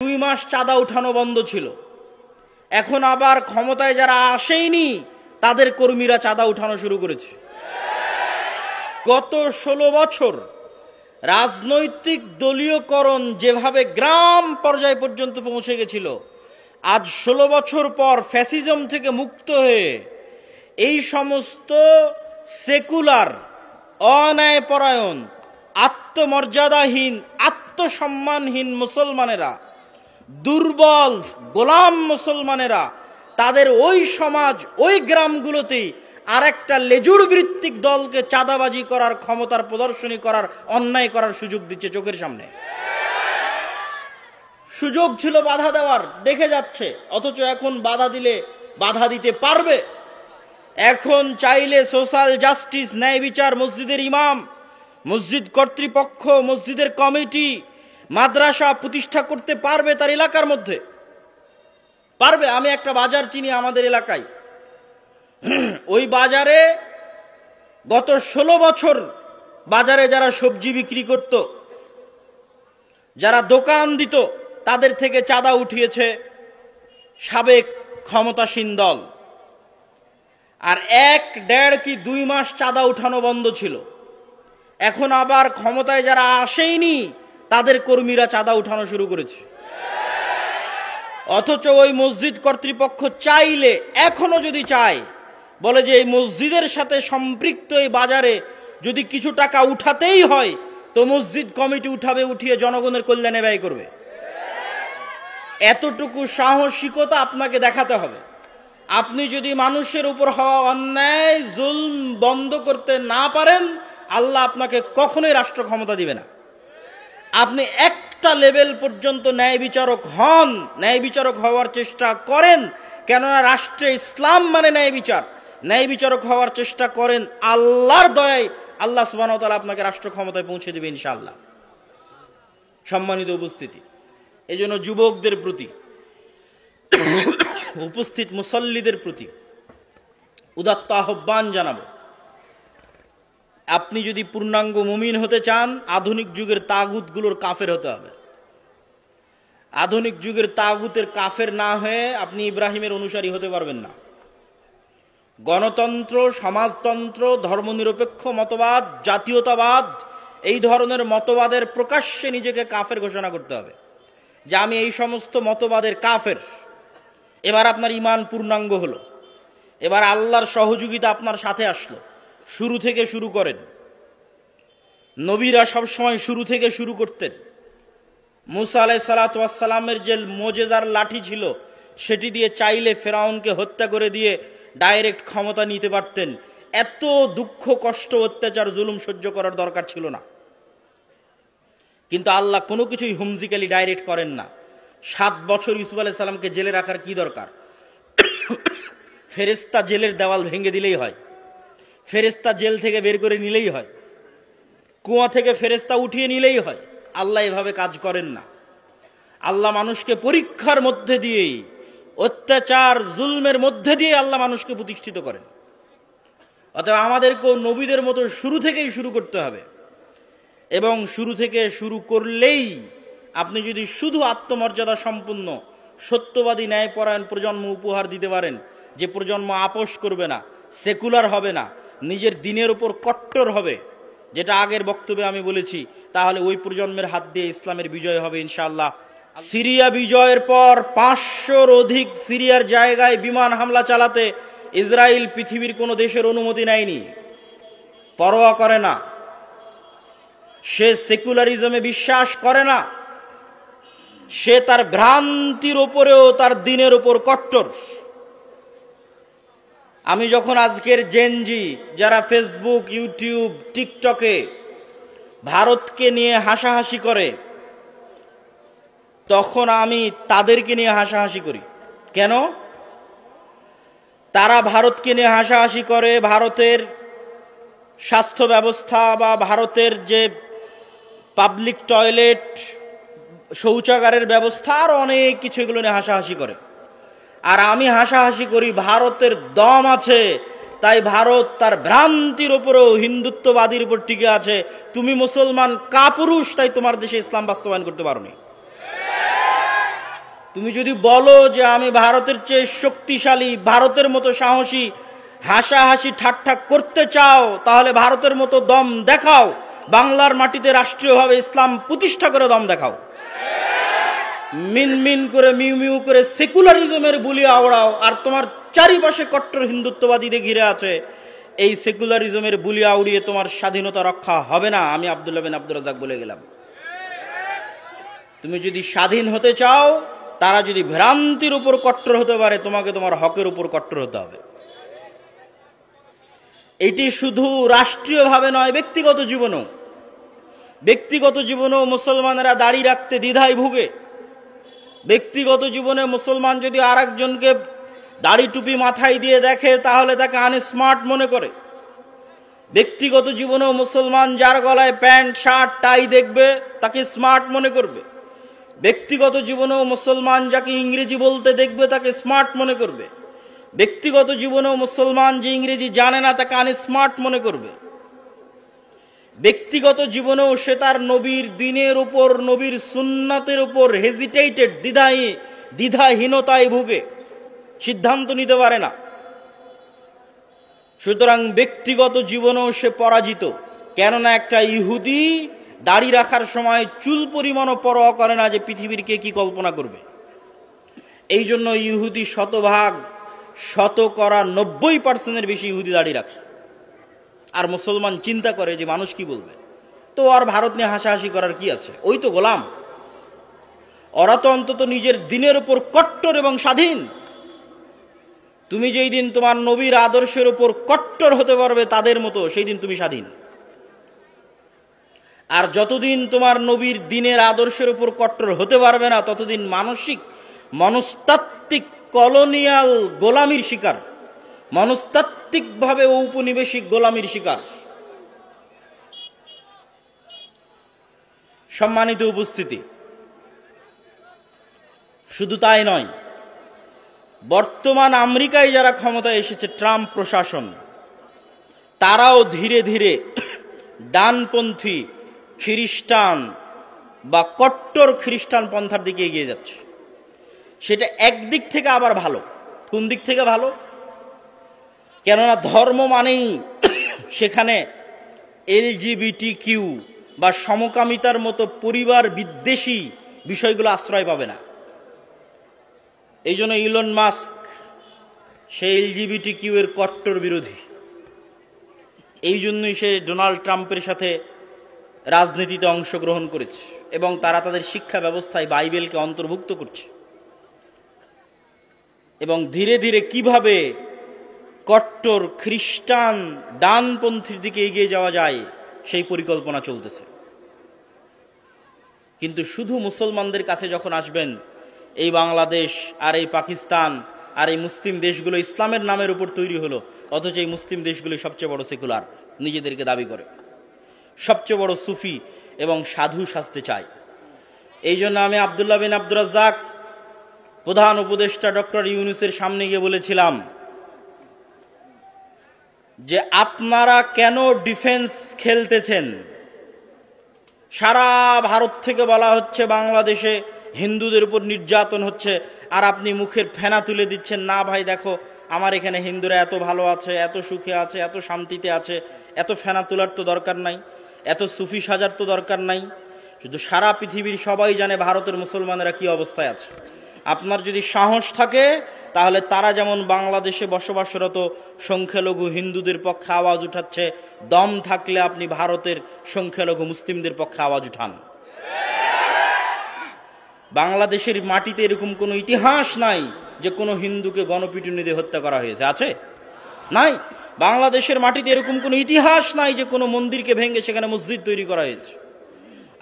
2 মাস চাঁদা উঠানো বন্ধ ছিল। এখন আবার ক্ষমতায় যারা আসেইনি তাদের কর্মীরা চাঁদা উঠানো শুরু করেছে। গত 16 বছর রাজনৈতিক দলীয়করণ যেভাবে গ্রাম পর্যায় পর্যন্ত পৌঁছে গেছিল, আজ 16 বছর পর ফ্যাসিজম থেকে মুক্ত হয়ে এই সমস্ত সেকুলার, অন্যায়পরায়ণ, আত্মমর্যাদাহীন, আত্মসম্মানহীন মুসলমানেরা, দুর্বল গোলাম মুসলমানেরা তাদের ওই সমাজ, ওই গ্রামগুলোতেই আরেকটা লেজুর ভিত্তিক দলকে চাঁদাবাজি করার, ক্ষমতার প্রদর্শনী করার, অন্যায় করার সুযোগ দিচ্ছে চোখের সামনে। সুযোগ ছিল বাধা দেওয়ার, দেখে যাচ্ছে, অথচ এখন বাধা দিলে বাধা দিতে পারবে। এখন চাইলে সোশ্যাল জাস্টিস, ন্যায় বিচার, মসজিদের ইমাম, মসজিদ কর্তৃপক্ষ, মসজিদের কমিটি, মাদ্রাসা প্রতিষ্ঠা করতে পারবে তার এলাকার মধ্যে, পারবে। আমি একটা বাজার চিনি আমাদের এলাকায়, ওই বাজারে গত 16 বছর বাজারে যারা সবজি বিক্রি করত, যারা দোকান দিত, তাদের থেকে চাঁদা উঠিয়েছে সাবেক ক্ষমতাসীন দল। আর 1, 1.5 কি 2 মাস চাঁদা উঠানো বন্ধ ছিল। এখন আবার ক্ষমতায় যারা আসেইনি তাদের কর্মীরা চাঁদা উঠানো শুরু করেছে। অথচ ওই মসজিদ কর্তৃপক্ষ চাইলে, এখনো যদি চায়, বলে যে এই মসজিদের সাথে সম্পৃক্ত এই বাজারে যদি কিছু টাকা উঠাতেই হয় তো মসজিদ কমিটি উঠাবে, উঠিয়ে জনগণের কল্যাণে ব্যয় করবে। এতটুকু সাহসিকতা আপনাকে দেখাতে হবে। আপনি যদি মানুষের উপর হওয়া অন্যায়, জুলম বন্ধ করতে না পারেন, আল্লাহ আপনাকে কখনোই রাষ্ট্র ক্ষমতা দিবে না। আপনি একটা লেভেল পর্যন্ত ন্যায় বিচারক হন, ন্যায় বিচারক হওয়ার চেষ্টা করেন, কেননা রাষ্ট্রে ইসলাম মানে ন্যায় বিচার। ন্যায় বিচারক হওয়ার চেষ্টা করেন, আল্লাহর দয়ায় আল্লাহ সুবহানাহু ওয়া তাআলা আপনাকে রাষ্ট্র ক্ষমতায় পৌঁছে দেবে ইনশাআল্লাহ। সম্মানিত উপস্থিতি, এই জন্য যুবকদের প্রতি, উপস্থিত মুসল্লিদের প্রতি উদাত্ত আহ্বান জানাবো, আপনি যদি পূর্ণাঙ্গ মুমিন হতে চান, আধুনিক যুগের তাগুতগুলোর কাফের হতে হবে। আধুনিক যুগের তাগুতের কাফের না হয়ে আপনি ইব্রাহিমের অনুসারী হতে পারবেন না। গণতন্ত্র, সমাজতন্ত্র, ধর্মনিরপেক্ষ মতবাদ, জাতীয়তাবাদ, এই ধরনের মতবাদের প্রকাশ্যে নিজেকে কাফের ঘোষণা করতে হবে যে আমি এই সমস্ত মতবাদের কাফের। এবার আপনার ঈমান পূর্ণাঙ্গ হলো, এবার আল্লাহর সহযোগিতা আপনার সাথে আসলো। শুরু থেকে শুরু করেন। নবীরা সবসময় শুরু থেকে শুরু করতেন। মুসা আলাইহিস সালাতু ওয়াস সালামের যে মুজিজার লাঠি ছিল, সেটি দিয়ে চাইলে ফেরাউনকে হত্যা করে দিয়ে ডাইরেক্ট ক্ষমতা নিতে পারতেন। এত দুঃখ, কষ্ট, অত্যাচার, জুলুম সহ্য করার দরকার ছিল না। কিন্তু আল্লাহ কোনো কিছুই হুমজিক্যালি ডাইরেক্ট করেন না। 7 বছর ইউসুফ আলাইহিস সালামকে জেলে রাখার কি দরকার? ফেরেশতা জেলের দেওয়াল ভেঙে দিলেই হয়, ফেরেশতা জেল থেকে বের করে নিলেই হয়, কুয়া থেকে ফেরেশতা উঠিয়ে নিলেই হয়। আল্লাহ এভাবে কাজ করেন না। আল্লাহ মানুষকে পরীক্ষার মধ্যে দিয়েই, অত্যাচার, জুলমের মধ্যে দিয়ে আল্লাহ মানুষকে প্রতিষ্ঠিত করেন। অতএব আমাদেরকেও নবীদের মতো শুরু থেকেই শুরু করতে হবে। এবং শুরু থেকে শুরু করলেই আপনি যদি শুধু আত্মমর্যাদা সম্পন্ন, সত্যবাদী, ন্যায়পরায়ণ প্রজন্ম উপহার দিতে পারেন, যে প্রজন্ম আপোষ করবে না, সেকুলার হবে না, নিজের দিনের উপর কট্টর হবে, যেটা আগের বক্তব্যে আমি বলেছি, তাহলে ওই প্রজন্মের হাত দিয়ে ইসলামের বিজয় হবে ইনশাআল্লাহ। সিরিয়া বিজয়ের পর 500-র অধিক সিরিয়ার জায়গায় বিমান হামলা চালাতে ইসরায়েল পৃথিবীর কোনো দেশের অনুমতি নেয়নি, পরোয়া করে না। সে সেকুলারিজমে বিশ্বাস করে না, সে তার ভ্রান্তির ওপরেও তার দিনের ওপর কট্টর। আমি যখন আজকের জেনজি যারা ফেসবুক, ইউটিউব, টিকটকে ভারতকে নিয়ে হাসাহাসি করে, তখন আমি তাদেরকে নিয়ে হাসাহাসি করি। কেন? তারা ভারতকে নিয়ে হাসাহাসি করে ভারতের স্বাস্থ্য ব্যবস্থা বা ভারতের যে পাবলিক টয়লেট, শৌচাগারের ব্যবস্থা, আর অনেক কিছু, এগুলো নিয়ে হাসাহাসি করে। আর আমি হাসাহাসি করি ভারতের দম আছে, তাই ভারত তার ভ্রান্তির উপরেও হিন্দুত্ববাদীর উপর টিকে আছে। তুমি মুসলমান কাপুরুষ, তাই তোমার দেশে ইসলাম বাস্তবায়ন করতে পারোনি। তুমি যদি বলো যে আমি ভারতের চেয়ে শক্তিশালী, ভারতের মতো সাহসী, হাসাহাসি ঠাট্টা করতে চাও, তাহলে ভারতের মতো দম দেখাও, বাংলার মাটিতে রাষ্ট্রীয়ভাবে ইসলাম প্রতিষ্ঠা করে দম দেখাও। মিনমিন করে মিউ মিউ করে সেকুলারিজমের বুলি আওড়াও, আর তোমার চারিপাশে কট্টর হিন্দুত্ববাদীদের ঘিরে আছে, এই সেকুলারিজমের বুলি আউড়িয়ে তোমার স্বাধীনতা রক্ষা হবে না। আমি আব্দুল্লাহ বিন আব্দুর রাজ্জাক বলে গেলাম। তুমি যদি স্বাধীন হতে চাও, তারা যদি ভ্রান্তির উপর কট্টর হতে পারে, তোমাকে তোমার হকের উপর কট্টর হতে হবে। এটি শুধু রাষ্ট্রীয়ভাবে নয়, ব্যক্তিগত জীবনেও। ব্যক্তিগত জীবনেও মুসলমানেরা দাড়ি রাখতে দ্বিধায় ভুগে। ব্যক্তিগত জীবনে মুসলমান যদি আর একজনকে দাড়ি টুপি মাথায় দিয়ে দেখে, তাহলে তাকে আনস্মার্ট মনে করে। ব্যক্তিগত জীবনেও মুসলমান যার গলায় প্যান্ট শার্ট টাই দেখবে, তাকে স্মার্ট মনে করবে। ব্যক্তিগত জীবনেও মুসলমান যাকে ইংরেজি বলতে দেখবে, তাকে স্মার্ট মনে করবে। ব্যক্তিগত জীবনেও মুসলমান যে ইংরেজি জানে না, তাকে আনস্মার্ট মনে করবে। ব্যক্তিগত জীবনেও সে তার নবীর দ্বীনের উপর, নবীর সুন্নাতের উপর হেজিটেটেড, দ্বিধাহীনতায় ভুগে, সিদ্ধান্ত নিতে পারে না। সুতরাং ব্যক্তিগত জীবনেও সে পরাজিত। কেননা একটা ইহুদি দাড়ি রাখার সময় চুল পরিমাণও পরোয়া করে না যে পৃথিবীর কে কি কল্পনা করবে। এই জন্য ইহুদি শতকরা 90% বেশি ইহুদি দাড়ি রাখে। আর মুসলমান চিন্তা করে যে মানুষ কি বলবে, তো আর ভারত নিয়ে হাসাহাসি করার কি আছে, ওই তো গোলাম। ওরা তো অন্তত নিজের দিনের উপর কট্টর এবং স্বাধীন। তুমি যেই দিন তোমার নবীর আদর্শের উপর কট্টর হতে পারবে তাদের মতো, সেই দিন তুমি স্বাধীন। আর যতদিন তোমার নবীর দিনের আদর্শের উপর কট্টর হতে পারবে না, ততদিন মনস্তাত্ত্বিক কলোনিয়াল গোলামির শিকার, মনস্তাত্ত্বিকভাবে ঔপনিবেশিক গোলামির শিকার। সম্মানিত উপস্থিতি, শুধু তাই নয়, বর্তমান আমেরিকায় যারা ক্ষমতায় এসেছে, ট্রাম্প প্রশাসন, তারাও ধীরে ধীরে ডানপন্থী খ্রিস্টান বা কট্টর খ্রিস্টান পন্থার দিকে এগিয়ে যাচ্ছে। সেটা একদিক থেকে আবার ভালো। কোন দিক থেকে ভালো? কেননা ধর্ম মানেই সেখানে LGBTQ বা সমকামিতার মতো পরিবার বিদ্বেষী বিষয়গুলো আশ্রয় পাবে না। এই জন্য ইলন মাস্ক সে LGBTQ এর কট্টর বিরোধী। এই জন্যই সে ডোনাল্ড ট্রাম্পের সাথে রাজনীতিতে অংশগ্রহণ করেছে এবং তারা তাদের শিক্ষা ব্যবস্থায় বাইবেলকে অন্তর্ভুক্ত করছে। এবং ধীরে ধীরে কিভাবে কট্টর খ্রিস্টান ডানপন্থীর দিকে এগিয়ে যাওয়া যায় সেই পরিকল্পনা চলতেছে। কিন্তু শুধু মুসলমানদের কাছে যখন আসবেন, এই বাংলাদেশ আর এই পাকিস্তান আর এই মুসলিম দেশগুলো ইসলামের নামের উপর তৈরি হলো, অথচ এই মুসলিম দেশগুলো সবচেয়ে বড় সেকুলার নিজেদেরকে দাবি করে, সবচেয়ে বড় সুফি এবং সাধু সাজতে চায়। এই জন্য আমি আব্দুল্লাহ বিন আব্দুর রাজ্জাক, প্রধান উপদেষ্টা ডক্টর ইউনূসের সামনে গিয়ে বলেছিলাম যে আপনারা কেন ডিফেন্স খেলতেছেন? সারা ভারত থেকে বলা হচ্ছে বাংলাদেশে হিন্দুদের উপর নির্যাতন হচ্ছে, আর আপনি মুখের ফেনা তুলে দিচ্ছেন, না ভাই দেখো আমার এখানে হিন্দুরা এত ভালো আছে, এত সুখে আছে, এত শান্তিতে আছে, এত ফেনা তোলার তো দরকার নাই, এত সুফি সাজার তো দরকার নাই। শুধু সারা পৃথিবীর সবাই জানে ভারতের মুসলমানেরা কি অবস্থায় আছে। আপনার যদি সাহস থাকে, তাহলে তারা যেমন বাংলাদেশে বসবাসরত সংখ্যালঘু হিন্দুদের পক্ষে আওয়াজ উঠাচ্ছে, দম থাকলে আপনি ভারতের সংখ্যালঘু মুসলিমদের পক্ষে আওয়াজ উঠান। বাংলাদেশের মাটিতে এরকম কোনো ইতিহাস নাই যে কোনো হিন্দুকে গণপিটুনি দিয়ে হত্যা করা হয়েছে, আছে? নাই। বাংলাদেশের মাটিতে এরকম কোনো ইতিহাস নাই যে কোনো মন্দিরকে ভেঙে সেখানে মসজিদ তৈরি করা হয়েছে।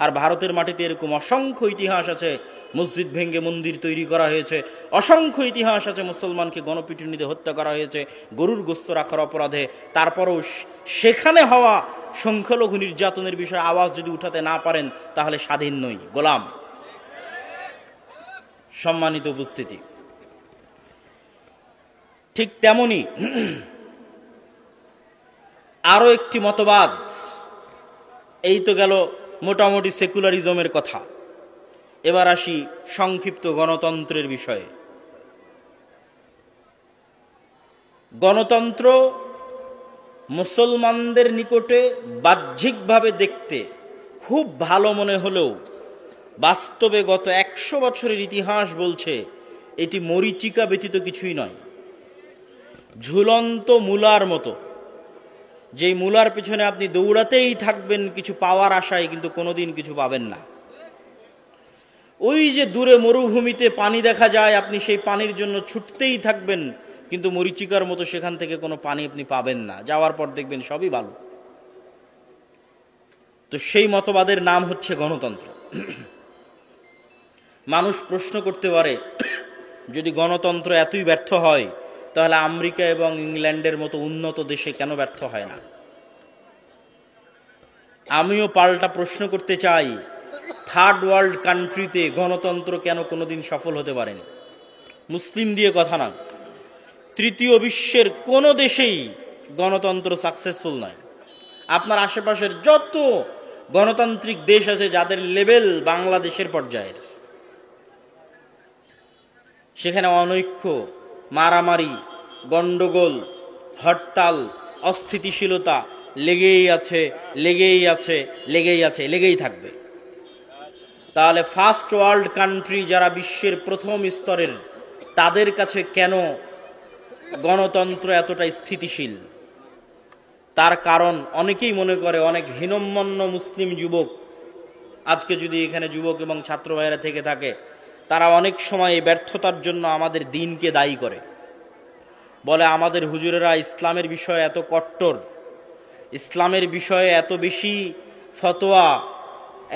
আর ভারতের মাটিতে এরকম অসংখ্য ইতিহাস আছে, মসজিদ ভেঙে মন্দির তৈরি করা হয়েছে। অসংখ্য ইতিহাস আছে মুসলমানকে গণপিটুনিতে হত্যা করা হয়েছে গরুর গোস্ত রাখার অপরাধে। তারপরও সেখানে হওয়া সংখ্যালঘু নির্যাতনের বিষয়ে আওয়াজ যদি উঠাতে না পারেন, তাহলে স্বাধীন নই, গোলাম। সম্মানিত উপস্থিতি, ঠিক তেমনি আরো একটি মতবাদ, এই তো গেল মোটামুটি সেকুলারিজমের কথা। এবার আসি সংক্ষিপ্ত গণতন্ত্রের বিষয়ে। গণতন্ত্র মুসলমানদের নিকটে বাহ্যিকভাবে দেখতে খুব ভালো মনে হলেও বাস্তবে গত 100 বছরের ইতিহাস বলছে এটি মরীচিকা ব্যতীত কিছুই নয়। ঝুলন্ত মূলার মতো, যেই মূলার পিছনে আপনি দৌড়াতেই থাকবেন কিছু পাওয়ার আশায়, কিন্তু কোনোদিন কিছু পাবেন না। ওই যে দূরে মরুভূমিতে পানি দেখা যায়, আপনি সেই পানির জন্য ছুটতেই থাকবেন, কিন্তু মরীচিকার মতো সেখান থেকে কোনো পানি আপনি পাবেন না, যাওয়ার পর দেখবেন সবই ভালো। তো সেই মতবাদের নাম হচ্ছে গণতন্ত্র। মানুষ প্রশ্ন করতে পারে, যদি গণতন্ত্র এতই ব্যর্থ হয় তাহলে আমেরিকা এবং ইংল্যান্ডের মতো উন্নত দেশে কেন ব্যর্থ হয় না? আমিও পাল্টা প্রশ্ন করতে চাই, থার্ড ওয়ার্ল্ড কান্ট্রিতে গণতন্ত্র কেন কোনোদিন সফল হতে পারেনি? মুসলিম দিয়ে কথা না, তৃতীয় বিশ্বের কোনো দেশেই গণতন্ত্র সাকসেসফুল নয়। আপনার আশেপাশের যত গণতান্ত্রিক দেশ আছে যাদের লেভেল বাংলাদেশের পর্যায়ের, সেখানে অনৈক্য, মারামারি, গন্ডগোল, হরতাল, অস্থিতিশীলতা লেগেই আছে, লেগেই আছে, লেগেই আছে, লেগেই থাকবে। তাহলে ফার্স্ট ওয়ার্ল্ড কান্ট্রি যারা বিশ্বের প্রথম স্তরের, তাদের কাছে কেন গণতন্ত্র এতটা স্থিতিশীল? তার কারণ অনেকেই মনে করে, অনেক হীনম্মন্য মুসলিম যুবক, আজকে যদি এখানে যুবক এবং ছাত্র ভাইয়েরা থেকে থাকে, তারা অনেক সময় এই ব্যর্থতার জন্য আমাদের দিনকে দায়ী করে। বলে আমাদের হুজুরেরা ইসলামের বিষয়ে এত কট্টর, ইসলামের বিষয়ে এত বেশি ফতোয়া,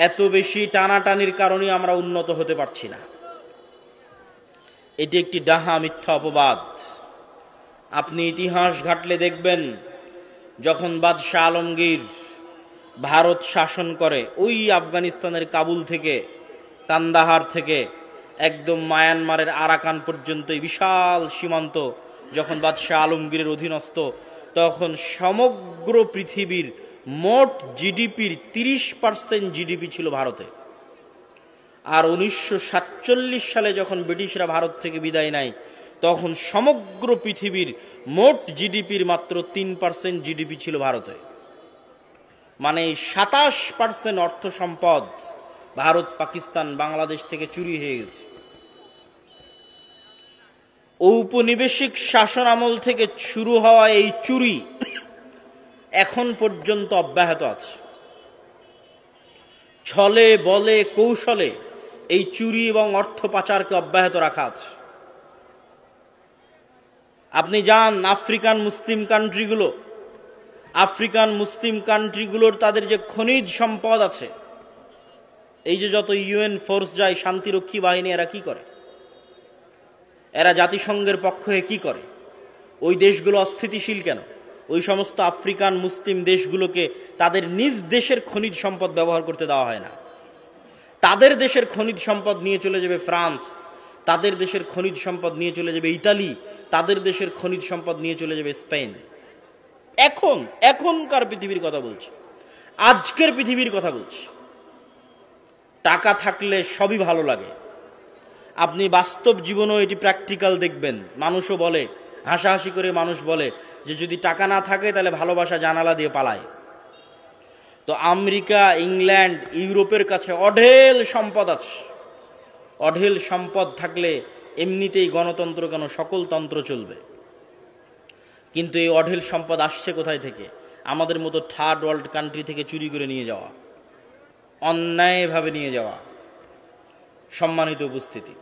এত বেশি টানাটানির কারণে আমরা উন্নত হতে পারছি না। এটি একটি ডাহা মিথ্যা অপবাদ। আপনি ইতিহাস ঘাটলে দেখবেন, যখন বাদশাহ আলমগীর ভারত শাসন করে, ওই আফগানিস্তানের কাবুল থেকে, কান্দাহার থেকে একদম মায়ানমারের আরাকান পর্যন্ত বিশাল সীমান্ত যখন বাদশাহ আলমগীরের অধীনস্থ, তখন সমগ্র পৃথিবীর মোট জিডিপির 30% জিডিপি ছিল ভারতে। আর 1947 সালে যখন ব্রিটিশরা ভারত থেকে বিদায় নেয়, তখন সমগ্র পৃথিবীর মোট জিডিপির মাত্র 3% জিডিপি ছিল ভারতে। মানে 27% অর্থ সম্পদ ভারত, পাকিস্তান, বাংলাদেশ থেকে চুরি হয়ে গেছে। ঔপনিবেশিক শাসন আমল থেকে শুরু হওয়া এই চুরি এখন পর্যন্ত অব্যাহত আছে। ছলে বলে কৌশলে এই চুরি এবং অর্থ পাচারকে অব্যাহত রাখা আছে। আপনি যান আফ্রিকান মুসলিম কান্ট্রিগুলো, আফ্রিকান মুসলিম কান্ট্রিগুলোর তাদের যে খনিজ সম্পদ আছে, এই যে যত ইউএন ফোর্স যায়, শান্তিরক্ষী বাহিনী, এরা কি করে? এরা জাতিসংঘের পক্ষ হয়ে কি করে? ওই দেশগুলো অস্থিতিশীল কেন? ওই সমস্ত আফ্রিকান মুসলিম দেশগুলোকে তাদের নিজ দেশের খনিজ সম্পদ ব্যবহার করতে দেওয়া হয় না। তাদের দেশের খনিজ সম্পদ নিয়ে চলে যাবে ফ্রান্স, তাদের দেশের খনিজ সম্পদ নিয়ে চলে যাবে ইতালি, তাদের দেশের খনিজ সম্পদ নিয়ে চলে যাবে স্পেন। এখনকার পৃথিবীর কথা বলছি, আজকের পৃথিবীর কথা বলছি। টাকা থাকলে সবই ভালো লাগে। আপনি বাস্তব জীবনেও এটি প্র্যাকটিক্যাল দেখবেন। মানুষও বলে, হাসাহাসি করে মানুষ বলে যে যদি টাকা না থাকে তাহলে ভালোবাসা জানালা দিয়ে পালায়। তো আমেরিকা, ইংল্যান্ড, ইউরোপের কাছে অঢেল সম্পদ আছে। অঢেল সম্পদ থাকলে এমনিতেই গণতন্ত্র কেন, সকল তন্ত্র চলবে। কিন্তু এই অঢেল সম্পদ আসছে কোথায় থেকে? আমাদের মতো থার্ড ওয়ার্ল্ড কান্ট্রি থেকে চুরি করে নিয়ে যাওয়া, অন্যায়ভাবে নিয়ে যাওয়া। সম্মানিত উপস্থিতি,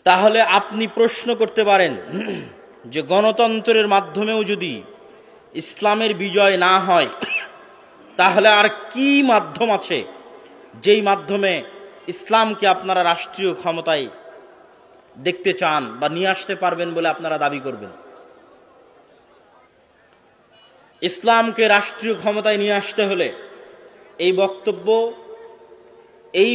তাহলে আপনি প্রশ্ন করতে পারেন যে গণতন্ত্রের মাধ্যমেও যদি ইসলামের বিজয় না হয়, তাহলে আর কি মাধ্যম আছে যেই মাধ্যমে ইসলামকে আপনারা রাষ্ট্রীয় ক্ষমতায় দেখতে চান বা নিয়ে আসতে পারবেন বলে আপনারা দাবি করবেন? ইসলামকে রাষ্ট্রীয় ক্ষমতায় নিয়ে আসতে হলে এই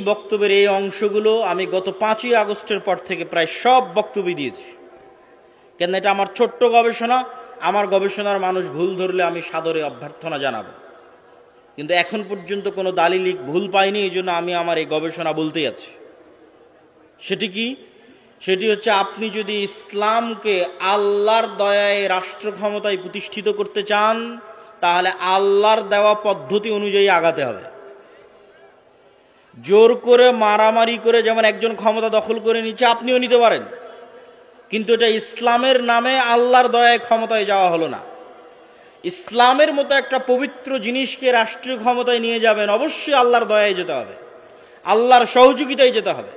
বক্তব্যের এই অংশগুলো আমি গত 5ই আগস্টের পর থেকে প্রায় সব বক্তব্য দিয়েছি। কেন, এটা আমার ছোট্ট গবেষণা। আমার গবেষণার মানুষ ভুল ধরলে আমি সাদরে অভ্যর্থনা জানাবো। কিন্তু এখন পর্যন্ত কোনো দালিলিক ভুল পাইনি, এই জন্য আমি আমার এই গবেষণা বলতেই আছি। সেটি কি? সেটি হচ্ছে, আপনি যদি ইসলামকে আল্লাহর দয়ায় রাষ্ট্র ক্ষমতায় প্রতিষ্ঠিত করতে চান, তাহলে আল্লাহর দেওয়া পদ্ধতি অনুযায়ী আগাতে হবে। জোর করে মারামারি করে যেমন একজন ক্ষমতা দখল করে নিচ্ছে, আপনিও নিতে পারেন, কিন্তু এটা ইসলামের নামে আল্লাহর দয়ায় ক্ষমতায় যাওয়া হলো না। ইসলামের মতো একটা পবিত্র জিনিসকে রাষ্ট্রীয় ক্ষমতায় নিয়ে যাবেন, অবশ্যই আল্লাহর দয়ায় যেতে হবে, আল্লাহর সহযোগিতায় যেতে হবে।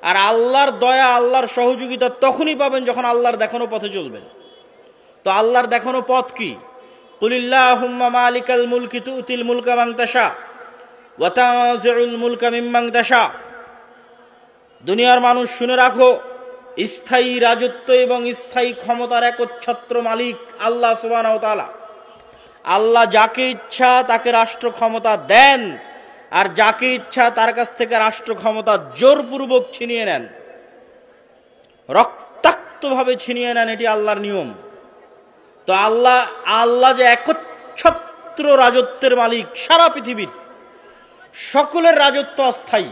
আর আল্লাহর দয়া, আল্লাহর সহযোগিতা তখনই পাবেন যখন আল্লাহর দেখানো পথে চলবেন। তো আল্লাহর দেখানো পথ কি? কুলিল্লাহুম্মা মালিকাল মুলকি তুতিল মুলকা মান তাশা ওয়া তানজিউল মুলকা মিম্মান তাশা। দুনিয়ার মানুষ শুনে রাখো, স্থায়ী রাজত্ব এবং স্থায়ী ক্ষমতার একচ্ছত্র মালিক আল্লাহ সুবহানাহু ওয়া তাআলা। আল্লাহ যাকে ইচ্ছা তাকে রাষ্ট্র ক্ষমতা দেন, আর যাকে ইচ্ছা তার কাছ থেকে রাষ্ট্র ক্ষমতা জোরপূর্বক ছিনিয়ে নেন, রক্তাক্তভাবে ছিনিয়ে নেন। এটি আল্লাহর নিয়ম। তো আল্লাহ যে একচ্ছত্র রাজত্বের মালিক, সারা পৃথিবীর সকলের রাজত্ব অস্থায়ী।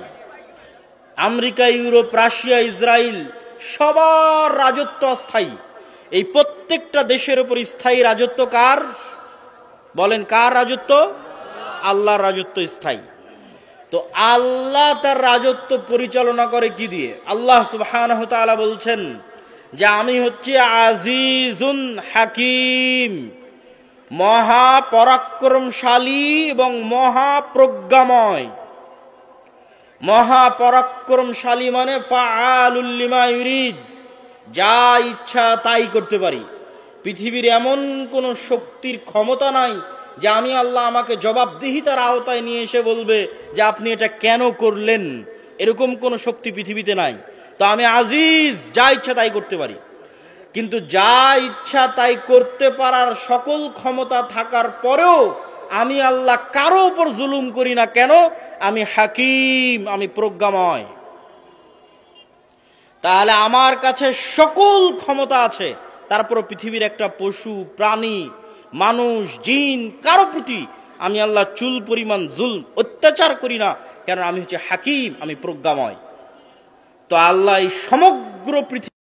আমেরিকা, ইউরোপ, রাশিয়া, ইসরায়েল, সবার রাজত্ব অস্থায়ী। এই প্রত্যেকটা দেশের উপর স্থায়ী রাজত্ব কার? বলেন, কার রাজত্ব? আল্লাহর রাজত্ব স্থায়ী। তো আল্লাহ তার রাজত্ব পরিচালনা করে কি দিয়ে? আল্লাহ সুবহানাহু ওয়া তাআলা বলছেন যে আমি হচ্ছে আজিজুন হাকিম, মহা পরাক্রমশালী এবং মহাপ্রজ্ঞাময়। মহাপরাক্রমশালী মানে ফাআলুল লিমা ইউরিদ, যা ইচ্ছা তাই করতে পারি। পৃথিবীর এমন কোন শক্তির ক্ষমতা নাই যে আমি আল্লাহ আমাকে জবাবদিহিতার আওতায় নিয়ে এসে বলবে যে আপনি এটা কেন করলেন। এরকম কোন শক্তি পৃথিবীতে নাই। তো আমি আজিজ, যা ইচ্ছা তাই করতে পারি। কিন্তু যা ইচ্ছা তাই করতে পারার সকল ক্ষমতা থাকার পরেও আমি আল্লাহ কারো উপর জুলুম করি না। কেন? আমি হাকিম, আমি প্রজ্ঞাময়। তাহলে আমার কাছে সকল ক্ষমতা আছে, তারপর পৃথিবীর একটা পশু, প্রাণী, মানুষ, জিন, কারো প্রতি আমি আল্লাহ চুল পরিমাণ জুলম, অত্যাচার করি না। কেন? আমি হচ্ছে হাকিম, আমি প্রজ্ঞাময়। তো আল্লাহ এই সমগ্র পৃথিবী